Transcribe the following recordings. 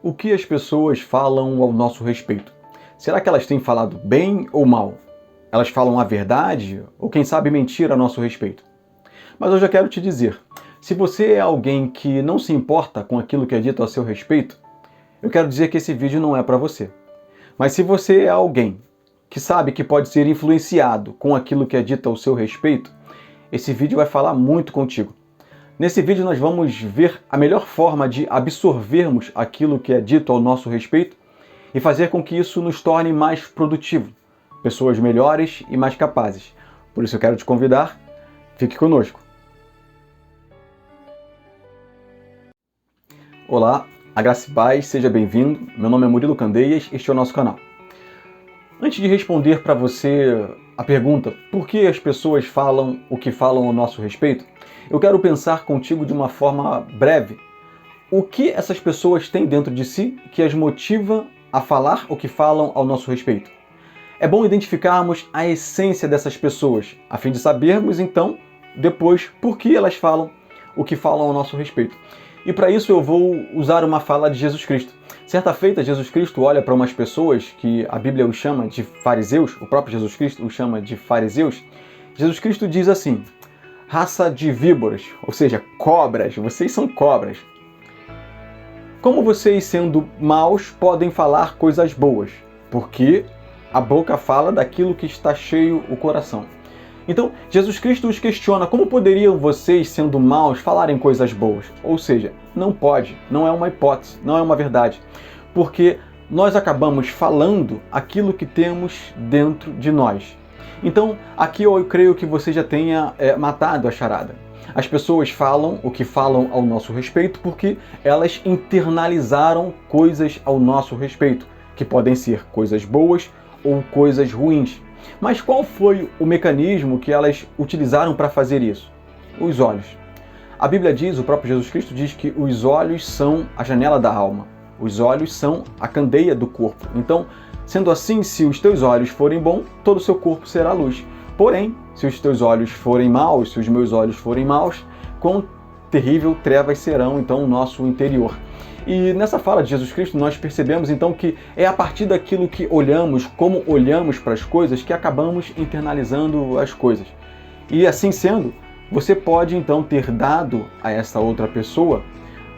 O que as pessoas falam ao nosso respeito? Será que elas têm falado bem ou mal? Elas falam a verdade ou, quem sabe, mentira a nosso respeito? Mas eu já quero te dizer, se você é alguém que não se importa com aquilo que é dito a seu respeito, eu quero dizer que esse vídeo não é para você. Mas se você é alguém que sabe que pode ser influenciado com aquilo que é dito ao seu respeito, esse vídeo vai falar muito contigo. Nesse vídeo nós vamos ver a melhor forma de absorvermos aquilo que é dito ao nosso respeito e fazer com que isso nos torne mais produtivo, pessoas melhores e mais capazes. Por isso eu quero te convidar, fique conosco. Olá, a graça e paz, seja bem-vindo. Meu nome é Murilo Candeias, este é o nosso canal. Antes de responder para você a pergunta por que as pessoas falam o que falam ao nosso respeito, eu quero pensar contigo de uma forma breve o que essas pessoas têm dentro de si que as motiva a falar o que falam ao nosso respeito. É bom identificarmos a essência dessas pessoas, a fim de sabermos então, depois, por que elas falam o que falam ao nosso respeito. E para isso eu vou usar uma fala de Jesus Cristo. Certa feita, Jesus Cristo olha para umas pessoas que a Bíblia os chama de fariseus, o próprio Jesus Cristo os chama de fariseus. Jesus Cristo diz assim: raça de víboras, ou seja, cobras, vocês são cobras. Como vocês, sendo maus, podem falar coisas boas? Porque a boca fala daquilo que está cheio o coração. Então, Jesus Cristo os questiona: como poderiam vocês, sendo maus, falarem coisas boas? Ou seja, não pode, não é uma hipótese, não é uma verdade. Porque nós acabamos falando aquilo que temos dentro de nós. Então, aqui eu creio que você já tenha matado a charada. As pessoas falam o que falam ao nosso respeito porque elas internalizaram coisas ao nosso respeito, que podem ser coisas boas ou coisas ruins. Mas qual foi o mecanismo que elas utilizaram para fazer isso? Os olhos. A Bíblia diz, o próprio Jesus Cristo diz que os olhos são a janela da alma. Os olhos são a candeia do corpo. Então, sendo assim, se os teus olhos forem bons, todo o seu corpo será luz. Porém, se os teus olhos forem maus, se os meus olhos forem maus, quão terrível trevas serão então o nosso interior. E nessa fala de Jesus Cristo nós percebemos então que é a partir daquilo que olhamos, como olhamos para as coisas, que acabamos internalizando as coisas. E assim sendo, você pode então ter dado a essa outra pessoa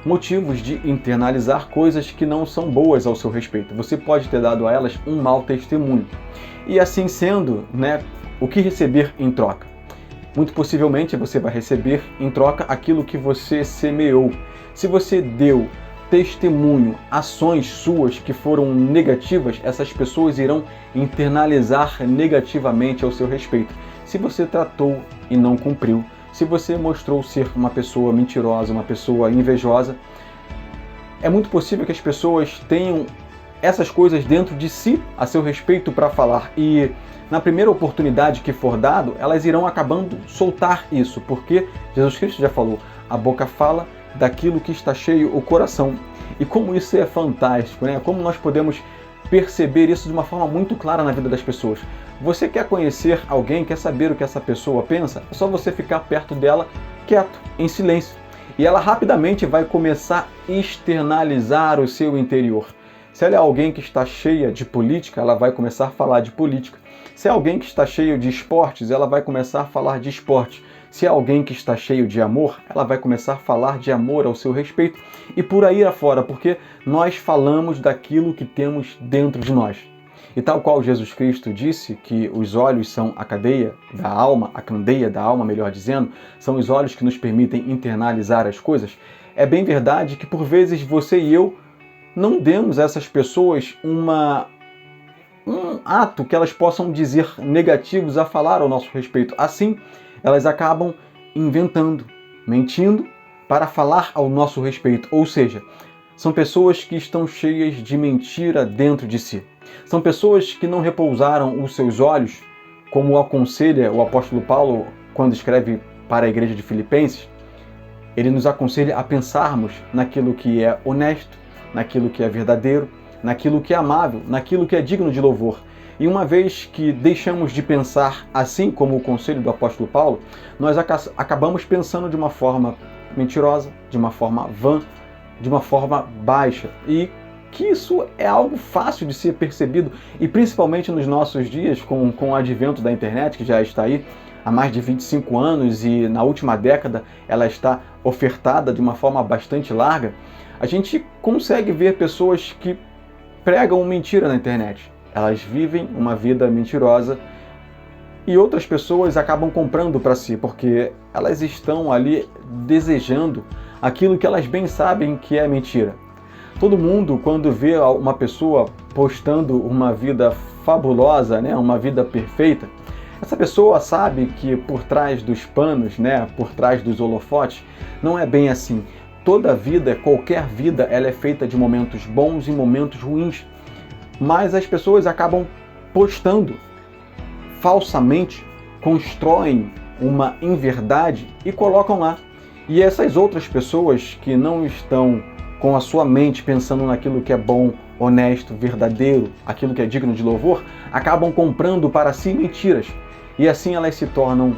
motivos de internalizar coisas que não são boas ao seu respeito. Você pode ter dado a elas um mau testemunho. E assim sendo, o que receber em troca? Muito possivelmente você vai receber em troca aquilo que você semeou. Se você deu testemunho, ações suas que foram negativas, essas pessoas irão internalizar negativamente ao seu respeito. Se você tratou e não cumpriu, se você mostrou ser uma pessoa mentirosa, uma pessoa invejosa, é muito possível que as pessoas tenham essas coisas dentro de si a seu respeito para falar. E na primeira oportunidade que for dado, elas irão acabando soltar isso, porque Jesus Cristo já falou, a boca fala daquilo que está cheio o coração. E como isso é fantástico, Como nós podemos perceber isso de uma forma muito clara na vida das pessoas. Você quer conhecer alguém, quer saber o que essa pessoa pensa? É só você ficar perto dela, quieto, em silêncio. E ela rapidamente vai começar a externalizar o seu interior. Se ela é alguém que está cheia de política, ela vai começar a falar de política. Se é alguém que está cheio de esportes, ela vai começar a falar de esporte. Se é alguém que está cheio de amor, ela vai começar a falar de amor ao seu respeito. E por aí afora, porque nós falamos daquilo que temos dentro de nós. E tal qual Jesus Cristo disse que os olhos são a cadeia da alma, a candeia da alma, melhor dizendo, são os olhos que nos permitem internalizar as coisas, é bem verdade que por vezes você e eu não demos a essas pessoas um ato que elas possam dizer negativos a falar ao nosso respeito. Assim, elas acabam inventando, mentindo para falar ao nosso respeito. Ou seja, são pessoas que estão cheias de mentira dentro de si. São pessoas que não repousaram os seus olhos, como aconselha o apóstolo Paulo quando escreve para a igreja de Filipenses. Ele nos aconselha a pensarmos naquilo que é honesto, naquilo que é verdadeiro, naquilo que é amável, naquilo que é digno de louvor. E uma vez que deixamos de pensar assim como o conselho do apóstolo Paulo, nós acabamos pensando de uma forma mentirosa, de uma forma vã, de uma forma baixa. E que isso é algo fácil de ser percebido, e principalmente nos nossos dias, com o advento da internet, que já está aí há mais de 25 anos e na última década ela está ofertada de uma forma bastante larga, a gente consegue ver pessoas que pregam mentira na internet. Elas vivem uma vida mentirosa e outras pessoas acabam comprando para si, porque elas estão ali desejando aquilo que elas bem sabem que é mentira. Todo mundo, quando vê uma pessoa postando uma vida fabulosa, né, uma vida perfeita, essa pessoa sabe que por trás dos panos, né, por trás dos holofotes, não é bem assim. Toda vida, qualquer vida, ela é feita de momentos bons e momentos ruins. Mas as pessoas acabam postando falsamente, constroem uma inverdade e colocam lá. E essas outras pessoas que não estão com a sua mente pensando naquilo que é bom, honesto, verdadeiro, aquilo que é digno de louvor, acabam comprando para si mentiras. E assim elas se tornam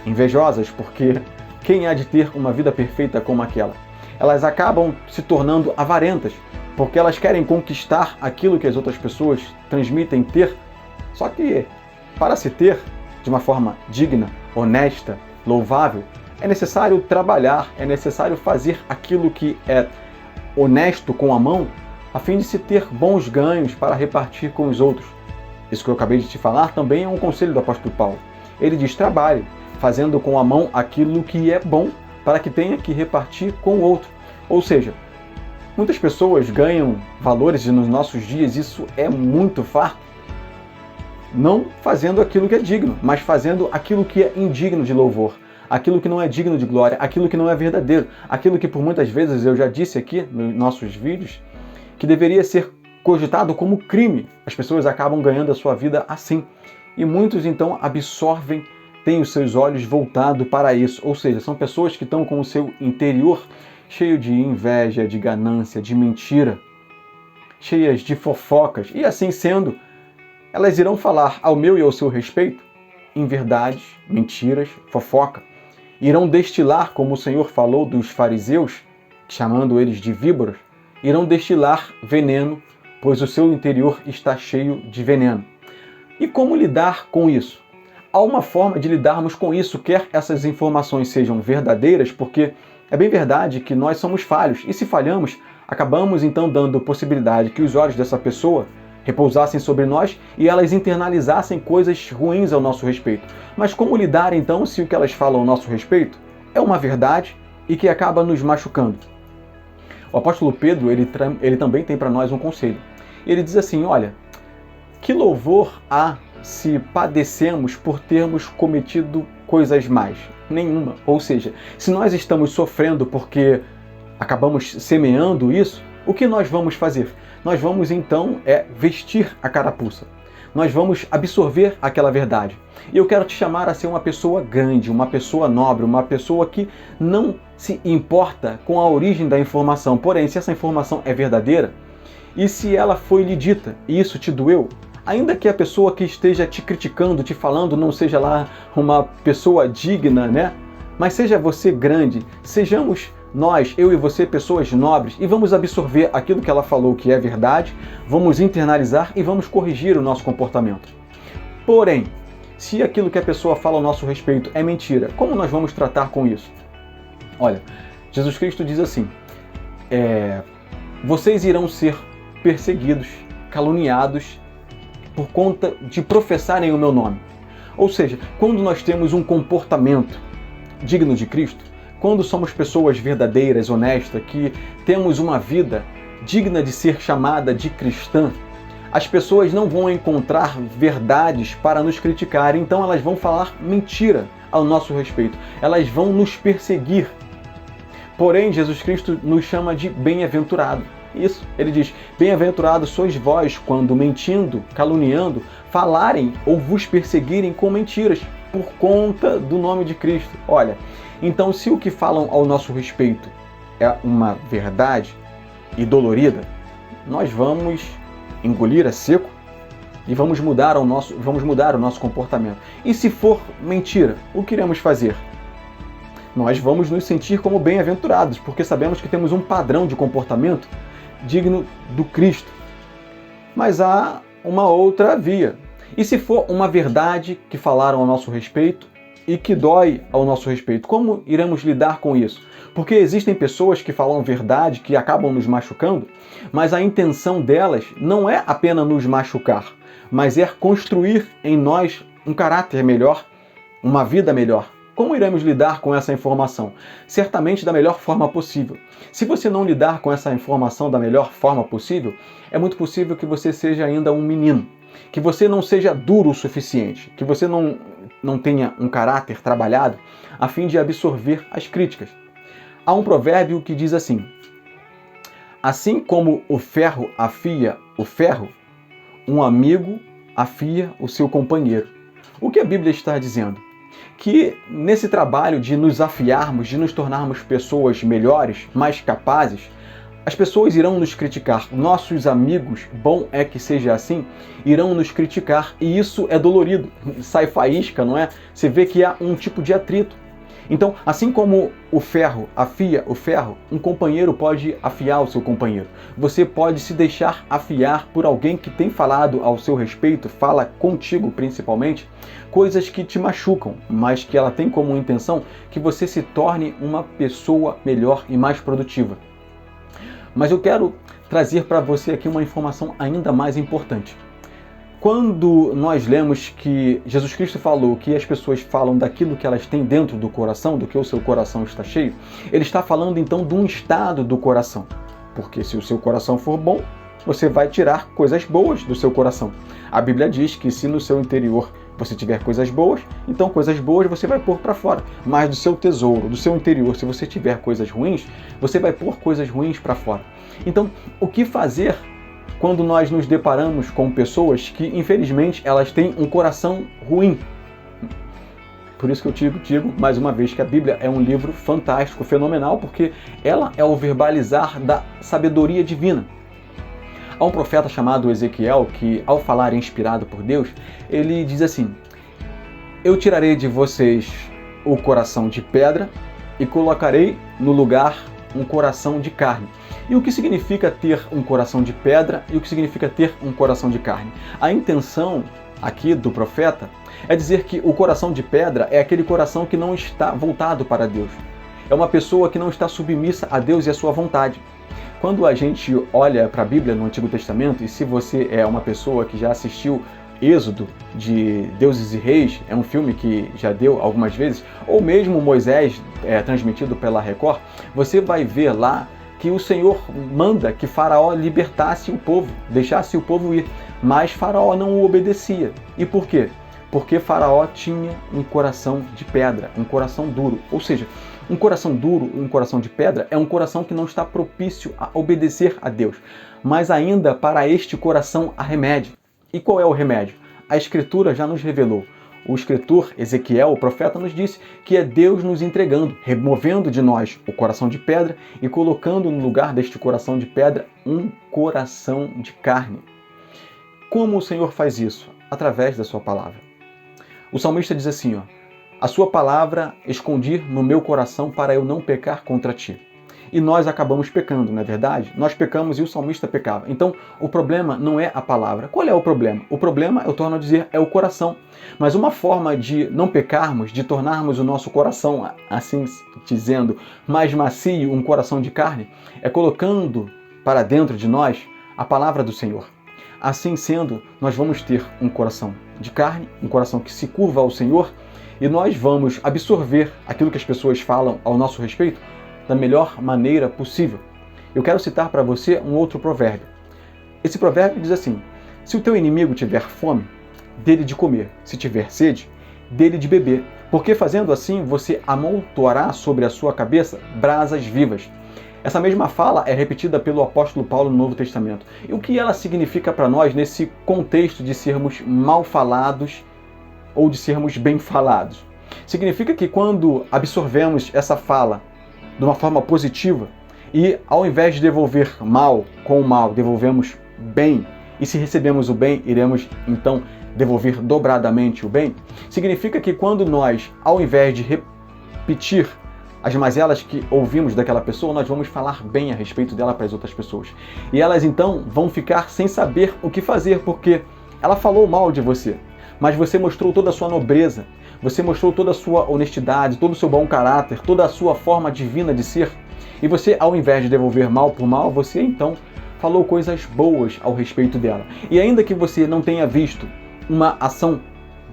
invejosas, porque quem há de ter uma vida perfeita como aquela? Elas acabam se tornando avarentas, porque elas querem conquistar aquilo que as outras pessoas transmitem ter. Só que para se ter de uma forma digna, honesta, louvável, é necessário trabalhar, é necessário fazer aquilo que é honesto com a mão, a fim de se ter bons ganhos para repartir com os outros. Isso que eu acabei de te falar também é um conselho do apóstolo Paulo. Ele diz: trabalhe, fazendo com a mão aquilo que é bom, para que tenha que repartir com o outro. Ou seja, muitas pessoas ganham valores e nos nossos dias isso é muito farto, não fazendo aquilo que é digno, mas fazendo aquilo que é indigno de louvor, aquilo que não é digno de glória, aquilo que não é verdadeiro, aquilo que por muitas vezes eu já disse aqui nos nossos vídeos, que deveria ser cogitado como crime. As pessoas acabam ganhando a sua vida assim. E muitos então absorvem, têm os seus olhos voltados para isso. Ou seja, são pessoas que estão com o seu interior cheio de inveja, de ganância, de mentira, cheias de fofocas. E assim sendo, elas irão falar ao meu e ao seu respeito inverdades, mentiras, fofoca. Irão destilar, como o Senhor falou dos fariseus, chamando eles de víboras, irão destilar veneno, pois o seu interior está cheio de veneno. E como lidar com isso? Há uma forma de lidarmos com isso, quer essas informações sejam verdadeiras, porque é bem verdade que nós somos falhos, e se falhamos, acabamos então dando possibilidade que os olhos dessa pessoa repousassem sobre nós e elas internalizassem coisas ruins ao nosso respeito. Mas como lidar então se o que elas falam ao nosso respeito é uma verdade e que acaba nos machucando? O apóstolo Pedro, ele também tem para nós um conselho. Ele diz assim: olha, que louvor há se padecemos por termos cometido coisas más? Nenhuma. Ou seja, se nós estamos sofrendo porque acabamos semeando isso, o que nós vamos fazer? Nós vamos então vestir a carapuça. Nós vamos absorver aquela verdade. E eu quero te chamar a ser uma pessoa grande, uma pessoa nobre, uma pessoa que não se importa com a origem da informação. Porém, se essa informação é verdadeira e se ela foi lhe dita e isso te doeu, ainda que a pessoa que esteja te criticando, te falando, não seja lá uma pessoa digna, né? Mas seja você grande, sejamos nós, eu e você, pessoas nobres, e vamos absorver aquilo que ela falou que é verdade, vamos internalizar e vamos corrigir o nosso comportamento. Porém, se aquilo que a pessoa fala ao nosso respeito é mentira, como nós vamos tratar com isso? Olha, Jesus Cristo diz assim: vocês irão ser perseguidos, caluniados, por conta de professarem o meu nome. Ou seja, quando nós temos um comportamento digno de Cristo, quando somos pessoas verdadeiras, honestas, que temos uma vida digna de ser chamada de cristã, as pessoas não vão encontrar verdades para nos criticar, então elas vão falar mentira ao nosso respeito, elas vão nos perseguir. Porém, Jesus Cristo nos chama de bem-aventurado. Isso, ele diz: bem-aventurados sois vós quando mentindo, caluniando, falarem ou vos perseguirem com mentiras por conta do nome de Cristo. Olha, então se o que falam ao nosso respeito é uma verdade e dolorida, nós vamos engolir a seco e vamos mudar o nosso comportamento. E se for mentira, o que iremos fazer? Nós vamos nos sentir como bem-aventurados, porque sabemos que temos um padrão de comportamento digno do Cristo. Mas há uma outra via. E se for uma verdade que falaram ao nosso respeito e que dói ao nosso respeito, como iremos lidar com isso? Porque existem pessoas que falam verdade, que acabam nos machucando, mas a intenção delas não é apenas nos machucar, mas é construir em nós um caráter melhor, uma vida melhor. Como iremos lidar com essa informação? Certamente da melhor forma possível. Se você não lidar com essa informação da melhor forma possível, é muito possível que você seja ainda um menino, que você não seja duro o suficiente, que você não tenha um caráter trabalhado a fim de absorver as críticas. Há um provérbio que diz assim: assim como o ferro afia o ferro, um amigo afia o seu companheiro. O que a Bíblia está dizendo? Que nesse trabalho de nos afiarmos, de nos tornarmos pessoas melhores, mais capazes, as pessoas irão nos criticar. Nossos amigos, bom é que seja assim, irão nos criticar. E isso é dolorido. Sai faísca, não é? Você vê que há um tipo de atrito. Então, assim como o ferro afia o ferro, um companheiro pode afiar o seu companheiro. Você pode se deixar afiar por alguém que tem falado ao seu respeito, fala contigo principalmente, coisas que te machucam, mas que ela tem como intenção que você se torne uma pessoa melhor e mais produtiva. Mas eu quero trazer para você aqui uma informação ainda mais importante. Quando nós lemos que Jesus Cristo falou que as pessoas falam daquilo que elas têm dentro do coração, do que o seu coração está cheio, ele está falando então de um estado do coração. Porque se o seu coração for bom, você vai tirar coisas boas do seu coração. A Bíblia diz que se no seu interior você tiver coisas boas, então coisas boas você vai pôr para fora. Mas do seu tesouro, do seu interior, se você tiver coisas ruins, você vai pôr coisas ruins para fora. Então, o que fazer quando nós nos deparamos com pessoas que, infelizmente, elas têm um coração ruim? Por isso que eu digo mais uma vez que a Bíblia é um livro fantástico, fenomenal, porque ela é o verbalizar da sabedoria divina. Há um profeta chamado Ezequiel que, ao falar inspirado por Deus, ele diz assim: eu tirarei de vocês o coração de pedra e colocarei no lugar um coração de carne. E o que significa ter um coração de pedra e o que significa ter um coração de carne? A intenção aqui do profeta é dizer que o coração de pedra é aquele coração que não está voltado para Deus. É uma pessoa que não está submissa a Deus e a sua vontade. Quando a gente olha para a Bíblia no Antigo Testamento, e se você é uma pessoa que já assistiu Êxodo de Deuses e Reis, é um filme que já deu algumas vezes, ou mesmo Moisés, transmitido pela Record, você vai ver lá que o Senhor manda que Faraó libertasse o povo, deixasse o povo ir, mas Faraó não o obedecia. E por quê? Porque Faraó tinha um coração de pedra, um coração duro. Ou seja, um coração duro, um coração de pedra, é um coração que não está propício a obedecer a Deus. Mas ainda para este coração há remédio. E qual é o remédio? A Escritura já nos revelou. O escritor Ezequiel, o profeta, nos disse que é Deus nos entregando, removendo de nós o coração de pedra e colocando no lugar deste coração de pedra um coração de carne. Como o Senhor faz isso? Através da sua palavra. O salmista diz assim, a sua palavra escondi no meu coração para eu não pecar contra ti. E nós acabamos pecando, não é verdade? Nós pecamos e o salmista pecava. Então, o problema não é a palavra. Qual é o problema? O problema, eu torno a dizer, é o coração. Mas uma forma de não pecarmos, de tornarmos o nosso coração, assim dizendo, mais macio, um coração de carne, é colocando para dentro de nós a palavra do Senhor. Assim sendo, nós vamos ter um coração de carne, um coração que se curva ao Senhor, e nós vamos absorver aquilo que as pessoas falam ao nosso respeito da melhor maneira possível. Eu quero citar para você um outro provérbio. Esse provérbio diz assim: se o teu inimigo tiver fome, dê-lhe de comer. Se tiver sede, dê-lhe de beber. Porque fazendo assim, você amontoará sobre a sua cabeça brasas vivas. Essa mesma fala é repetida pelo apóstolo Paulo no Novo Testamento. E o que ela significa para nós nesse contexto de sermos mal falados ou de sermos bem falados? Significa que quando absorvemos essa fala de uma forma positiva e ao invés de devolver mal com o mal, devolvemos bem, e se recebemos o bem, iremos então devolver dobradamente o bem, significa que quando nós, ao invés de repetir as mazelas que ouvimos daquela pessoa, nós vamos falar bem a respeito dela para as outras pessoas. E elas então vão ficar sem saber o que fazer, porque ela falou mal de você, mas você mostrou toda a sua nobreza, você mostrou toda a sua honestidade, todo o seu bom caráter, toda a sua forma divina de ser. E você, ao invés de devolver mal por mal, você então falou coisas boas ao respeito dela. E ainda que você não tenha visto uma ação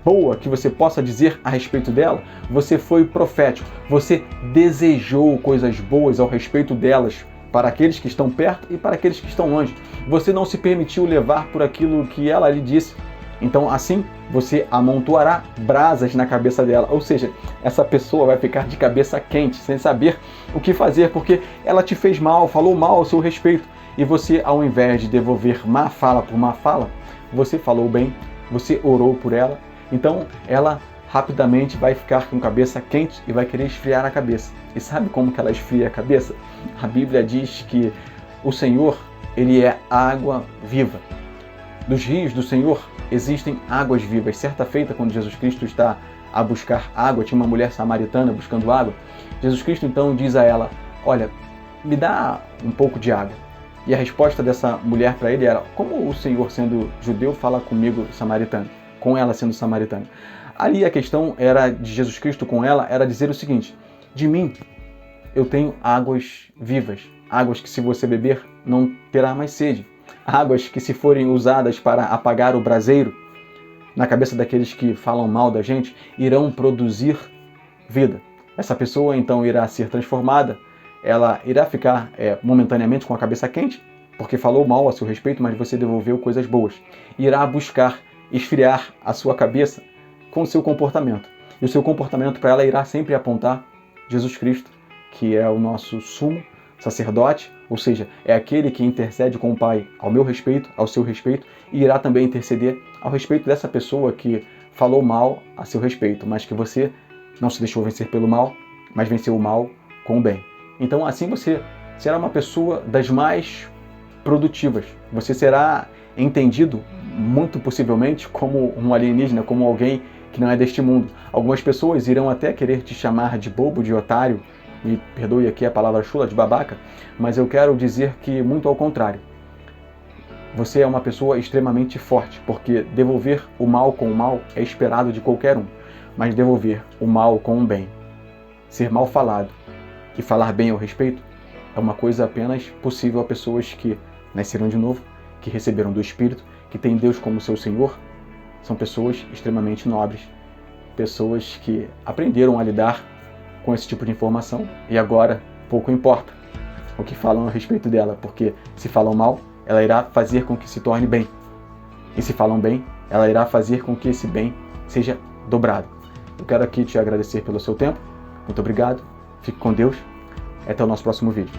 boa que você possa dizer a respeito dela, você foi profético, você desejou coisas boas ao respeito delas para aqueles que estão perto e para aqueles que estão longe. Você não se permitiu levar por aquilo que ela lhe disse. Então assim você amontoará brasas na cabeça dela, ou seja, essa pessoa vai ficar de cabeça quente, sem saber o que fazer, porque ela te fez mal, falou mal ao seu respeito, e você, ao invés de devolver má fala por má fala, você falou bem, você orou por ela. Então ela rapidamente vai ficar com cabeça quente e vai querer esfriar a cabeça. E sabe como que ela esfria a cabeça? A Bíblia diz que o Senhor, Ele é água viva. Dos rios do Senhor existem águas vivas. Certa feita, quando Jesus Cristo está a buscar água, tinha uma mulher samaritana buscando água. Jesus Cristo então diz a ela: olha, me dá um pouco de água. E a resposta dessa mulher para ele era: como o Senhor, sendo judeu, fala comigo samaritano? Com ela sendo samaritana. Ali a questão era de Jesus Cristo com ela, era dizer o seguinte: de mim eu tenho águas vivas, águas que se você beber não terá mais sede, águas que se forem usadas para apagar o braseiro na cabeça daqueles que falam mal da gente, irão produzir vida. Essa pessoa então irá ser transformada, ela irá ficar momentaneamente com a cabeça quente, porque falou mal a seu respeito, mas você devolveu coisas boas. Irá buscar esfriar a sua cabeça com o seu comportamento. E o seu comportamento para ela irá sempre apontar Jesus Cristo, que é o nosso sumo sacerdote, ou seja, é aquele que intercede com o Pai ao meu respeito, ao seu respeito, e irá também interceder ao respeito dessa pessoa que falou mal a seu respeito, mas que você não se deixou vencer pelo mal, mas venceu o mal com o bem. Então assim você será uma pessoa das mais produtivas. Você será entendido, muito possivelmente, como um alienígena, como alguém que não é deste mundo. Algumas pessoas irão até querer te chamar de bobo, de otário, me perdoe aqui a palavra chula, de babaca, mas eu quero dizer que muito ao contrário. Você é uma pessoa extremamente forte, porque devolver o mal com o mal é esperado de qualquer um, mas devolver o mal com o bem, ser mal falado e falar bem ao respeito, é uma coisa apenas possível a pessoas que nasceram de novo, que receberam do Espírito, que têm Deus como seu Senhor. São pessoas extremamente nobres, pessoas que aprenderam a lidar com esse tipo de informação e agora pouco importa o que falam a respeito dela, porque se falam mal, ela irá fazer com que se torne bem, e se falam bem, ela irá fazer com que esse bem seja dobrado. Eu quero aqui te agradecer pelo seu tempo, muito obrigado, fique com Deus, até o nosso próximo vídeo.